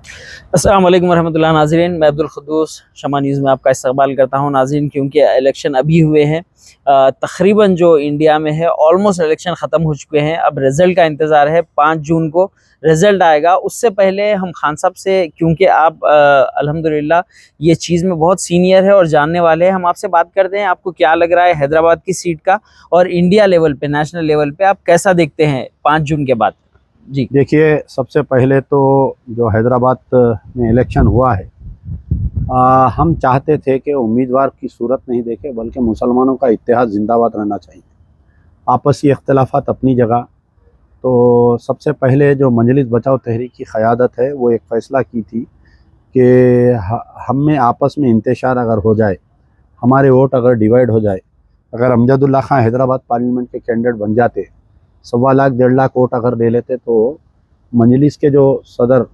अस्सलाम वालेकुम रहमतुल्लाह नाज़रीन, मैं अब्दुल क़ुद्दूस शमा न्यूज़ में आपका इस्तकबाल करता हूं नाज़रीन। क्योंकि इलेक्शन अभी हुए हैं, तकरीबन जो इंडिया में है ऑलमोस्ट इलेक्शन ख़त्म हो चुके हैं। अब रिज़ल्ट का इंतज़ार है, 5 जून को रिज़ल्ट आएगा। उससे पहले हम खान साहब से, क्योंकि आप अल्हम्दुलिल्लाह ये चीज़ में बहुत सीनियर है और जानने वाले हैं, हम आपसे बात करते हैं आपको क्या लग रहा है हैदराबाद की सीट का, और इंडिया लेवल पे, नेशनल लेवल पे आप कैसा देखते हैं 5 जून के बाद। जी देखिए, सबसे पहले तो जो हैदराबाद में इलेक्शन हुआ है, हम चाहते थे कि उम्मीदवार की सूरत नहीं देखे बल्कि मुसलमानों का इत्तेहाद जिंदाबाद रहना चाहिए। आपसी इख्तलाफात अपनी जगह। तो सबसे पहले जो मजलिस बचाओ तहरीक की क़यादत है वो एक फ़ैसला की थी कि हम में आपस में इंतशार अगर हो जाए, हमारे वोट अगर डिवाइड हो जाए, अगर अमजदुल्ला खां हैदराबाद पार्लियामेंट के कैंडिडेट बन जाते, 1.25 लाख 1.5 लाख वोट अगर ले लेते, तो मजलिस के जो सदर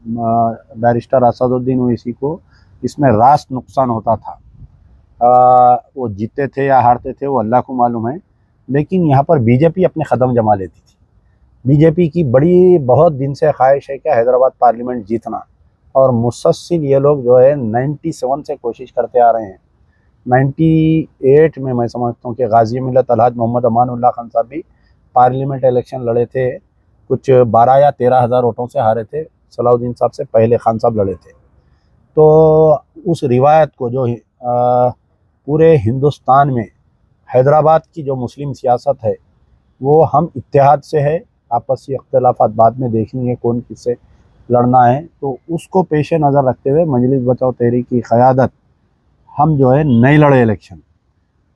बैरिस्टर असदुद्दीन ओवैसी को इसमें रास्त नुकसान होता था। वो जीतते थे या हारते थे वो अल्लाह को मालूम है, लेकिन यहाँ पर बीजेपी अपने कदम जमा लेती थी। बीजेपी की बड़ी बहुत दिन से ख्वाहिश है कि हैदराबाद पार्लियामेंट जीतना, और मुसलसल ये लोग जो है 97 से कोशिश करते आ रहे हैं। 98 में मैं समझता हूँ कि गाजी मिल्लत अलहाज मोहम्मद अमानुल्लाह खान साहब भी पार्लियामेंट इलेक्शन लड़े थे, कुछ 12 या 13 हज़ार वोटों से हारे थे। सलाउद्दीन साहब से पहले खान साहब लड़े थे। तो उस रिवायत को जो पूरे हिंदुस्तान में हैदराबाद की जो मुस्लिम सियासत है वो हम इत्तेहाद से है, आपसी अख्तलाफात बाद में देखेंगे कौन किससे लड़ना है, तो उसको पेश नज़र रखते हुए मजलिस बचाओ तहरीक की क़यादत हम जो है नहीं लड़े इलेक्शन।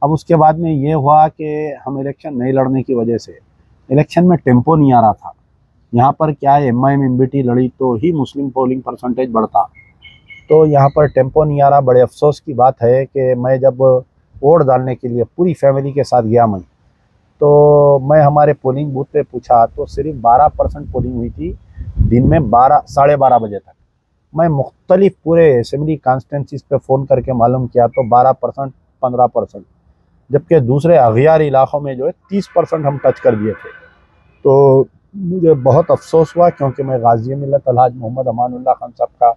अब उसके बाद में ये हुआ कि हम इलेक्शन नहीं लड़ने की वजह से इलेक्शन में टेम्पो नहीं आ रहा था। यहाँ पर क्या है, MIM MBT लड़ी तो ही मुस्लिम पोलिंग परसेंटेज बढ़ता, तो यहाँ पर टेम्पो नहीं आ रहा। बड़े अफसोस की बात है कि मैं जब वोट डालने के लिए पूरी फैमिली के साथ गया, तो मैं हमारे पोलिंग बूथ पे पूछा तो सिर्फ 12% पोलिंग हुई थी दिन में 12 साढ़े 12 बजे तक। मैं मुख्तलिफ पूरे असेंबली कॉन्स्टिट्यूंसीज पे फ़ोन करके मालूम किया तो 12%, 15%, जबकि दूसरे अगियार इलाक़ों में जो है 30% हम टच कर दिए थे। तो मुझे बहुत अफसोस हुआ, क्योंकि मैं गाजी मिल्लत अलहाज मोहम्मद अमानुल्लाह खान साहब का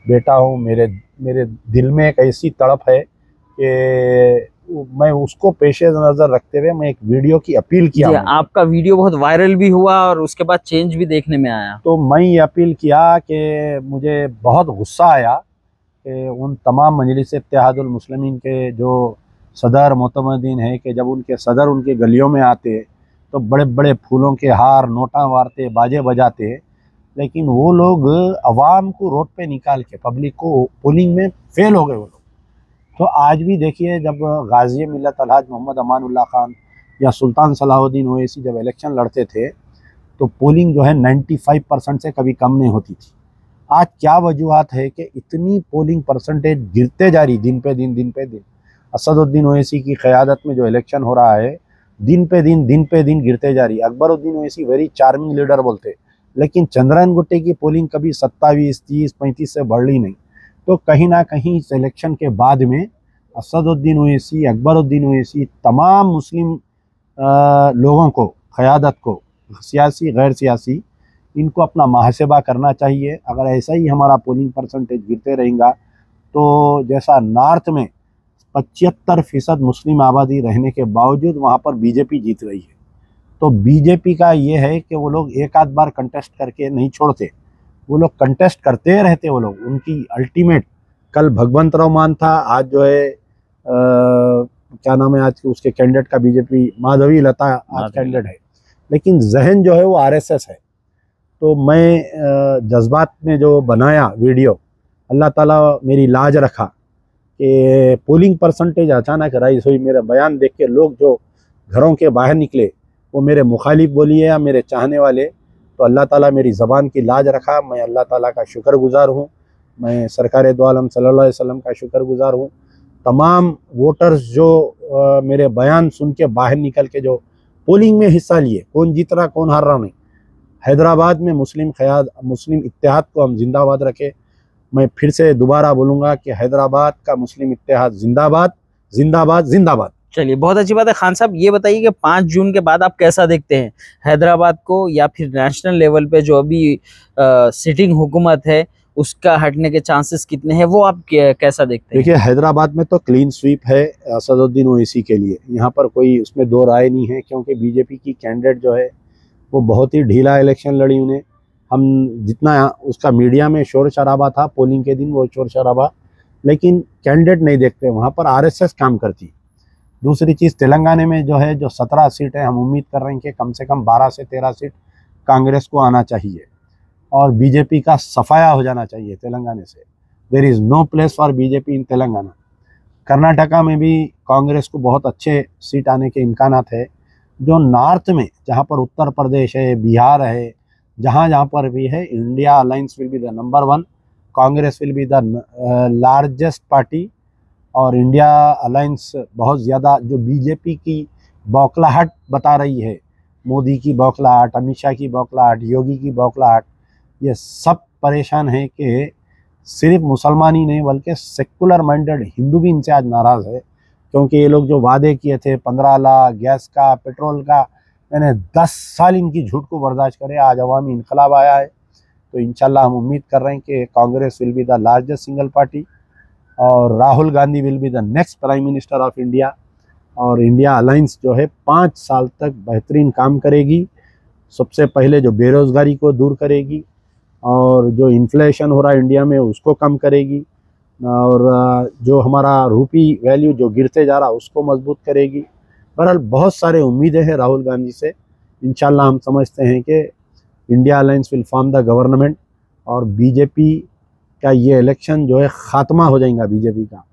बेटा हूँ। मेरे दिल में एक ऐसी तड़प है कि मैं उसको पेशे नज़र रखते हुए मैं एक वीडियो की अपील किया। आपका वीडियो बहुत वायरल भी हुआ और उसके बाद चेंज भी देखने में आया। तो मैं ये अपील किया कि मुझे बहुत गुस्सा आया कि उन तमाम मजलिस इत्तेहादुल मुस्लिमीन के जो सदर मोतमदीन है कि जब उनके सदर उनके गलियों में आते तो बड़े बड़े फूलों के हार, नोटा मारते, बाजे बजाते, लेकिन वो लोग अवाम को रोड पे निकाल के पब्लिक को पोलिंग में फेल हो गए वो लोग। तो आज भी देखिए, जब गाजी मिल्लत अलहाज मोहम्मद अमानुल्लाह खान या सुल्तान सलाहुद्दीन ओवैसी जब इलेक्शन लड़ते थे तो पोलिंग जो है 95% से कभी कम नहीं होती थी। आज क्या वजूहत है कि इतनी पोलिंग परसेंटेज गिरते जा रही दिन पे दिन। असदुद्दीन ओवैसी की क़यादत में जो इलेक्शन हो रहा है दिन पे दिन गिरते जा रही। Akbaruddin Owaisi very charming leader बोलते, लेकिन चंद्रायन गुट्टे की पोलिंग कभी 27, 30, 35 से बढ़ ली नहीं। तो कहीं ना कहीं इस इलेक्शन के बाद में असदुद्दीन ओवैसी, अकबरुद्दीन ओवैसी, तमाम मुस्लिम लोगों को, क़यादत को, सियासी गैर सियासी, इनको अपना मुहासबा करना चाहिए। अगर ऐसा ही हमारा पोलिंग परसेंटेज गिरते रहेगा तो जैसा नॉर्थ में 75% मुस्लिम आबादी रहने के बावजूद वहाँ पर बीजेपी जीत रही है, तो बीजेपी का ये है कि वो लोग एक आध बार कंटेस्ट करके नहीं छोड़ते, वो लोग कंटेस्ट करते रहते। वो लोग, उनकी अल्टीमेट, कल भगवंत राव मान था, आज जो है क्या नाम है आज उसके कैंडिडेट का, बीजेपी माधवी लता आज कैंडिडेट है, लेकिन जहन जो है वो RSS है। तो मैं जज्बात में जो बनाया वीडियो, अल्लाह ताला मेरी लाज रखा कि पोलिंग परसेंटेज अचानक राइज हुई। मेरा बयान देख के लोग जो घरों के बाहर निकले वो मेरे मुखालिफ बोलिए या मेरे चाहने वाले, तो अल्लाह ताला मेरी ज़बान की लाज रखा। मैं अल्लाह ताला का शुक्रगुज़ार हूँ, मैं सरकार दो आलम सल्लल्लाहु अलैहि वसल्लम का शुक्रगुज़ार हूँ। तमाम वोटर्स जो मेरे बयान सुन के बाहर निकल के जो पोलिंग में हिस्सा लिए, कौन जीत रहा कौन हार रहा नहीं, हैदराबाद में मुस्लिम इत्तेहाद को हम जिंदाबाद रखें। मैं फिर से दोबारा बोलूँगा कि हैदराबाद का मुस्लिम इत्तेहाद जिंदाबाद, जिंदाबाद, जिंदाबाद। चलिए, बहुत अच्छी बात है। खान साहब, ये बताइए कि 5 जून के बाद आप कैसा देखते हैं हैदराबाद को, या फिर नेशनल लेवल पे जो अभी सिटिंग हुकूमत है उसका हटने के चांसेस कितने हैं, वो आप कैसा देखते हैं? देखिए, हैदराबाद में तो क्लीन स्वीप है असदुद्दीन ओवैसी के लिए, यहाँ पर कोई उसमें दो राय नहीं है, क्योंकि बीजेपी की कैंडिडेट जो है वो बहुत ही ढीला इलेक्शन लड़ी उन्हें। हम जितना उसका मीडिया में शोर शराबा था पोलिंग के दिन, वो शोर शराबा, लेकिन कैंडिडेट नहीं देखते, वहाँ पर आरएसएस काम करती। दूसरी चीज़, तेलंगाना में जो है, जो 17 सीट है, हम उम्मीद कर रहे हैं कि कम से कम 12 से 13 सीट कांग्रेस को आना चाहिए और बीजेपी का सफाया हो जाना चाहिए तेलंगाना से। There is no place for BJP in Telangana. Karnataka में भी कांग्रेस को बहुत अच्छे सीट आने के इम्कानात है। जो नॉर्थ में, जहाँ पर उत्तर प्रदेश है, बिहार है, जहाँ जहाँ पर भी है, India alliance will be the number 1, Congress will be the largest party. और इंडिया अलायंस बहुत ज़्यादा, जो बीजेपी की बौखलाहट बता रही है, मोदी की बौखलाहट, अमित शाह की बौखलाहट, योगी की बौखलाहट, ये सब परेशान है कि सिर्फ मुसलमान ही नहीं बल्कि सेकुलर माइंडेड हिंदू भी इनसे आज नाराज़ है, क्योंकि ये लोग जो वादे किए थे 15 लाख गैस का, पेट्रोल का, मैंने 10 साल इनकी झूठ को बर्दाश्त करे, आज अवामी इनकलाब आया है। तो इंशाल्लाह हम उम्मीद कर रहे हैं कि Congress will be the largest single party और Rahul Gandhi will be the next prime minister of India. और इंडिया अलायंस जो है 5 साल तक बेहतरीन काम करेगी। सबसे पहले जो बेरोज़गारी को दूर करेगी और जो इन्फ्लेशन हो रहा है इंडिया में उसको कम करेगी, और जो हमारा रूपी वैल्यू जो गिरते जा रहा है उसको मजबूत करेगी। बहरहाल बहुत सारे उम्मीदें हैं राहुल गांधी से। इंशाल्लाह हम समझते हैं कि India alliance will form the government और बीजेपी का ये इलेक्शन जो है ख़ात्मा हो जाएगा बीजेपी का।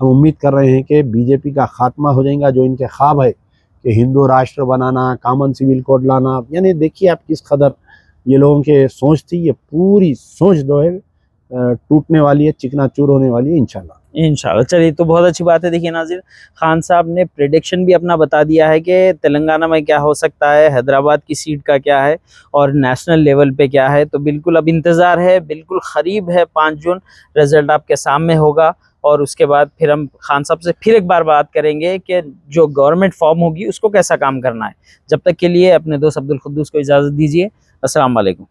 हम उम्मीद कर रहे हैं कि बीजेपी का ख़ात्मा हो जाएगा। जो इनके ख्वाब है कि हिंदू राष्ट्र बनाना, कॉमन सिविल कोड लाना, यानी देखिए आप किस कदर ये लोगों के सोच थी, ये पूरी सोच जो है टूटने वाली है, चिकनाचूर होने वाली है इंशाल्लाह। इंशाल्लाह। चलिए, तो बहुत अच्छी बात है। देखिए नाज़रीन, खान साहब ने प्रेडिक्शन भी अपना बता दिया है कि तेलंगाना में क्या हो सकता है, हैदराबाद की सीट का क्या है और नेशनल लेवल पे क्या है। तो बिल्कुल अब इंतज़ार है, बिल्कुल क़रीब है 5 जून, रिज़ल्ट आपके सामने होगा और उसके बाद फिर हम खान साहब से फिर एक बार बात करेंगे कि जो गवर्नमेंट फॉर्म होगी उसको कैसा काम करना है। जब तक के लिए अपने दोस्त अब्दुल खुद्दूस को इजाज़त दीजिए। अस्सलाम वालेकुम।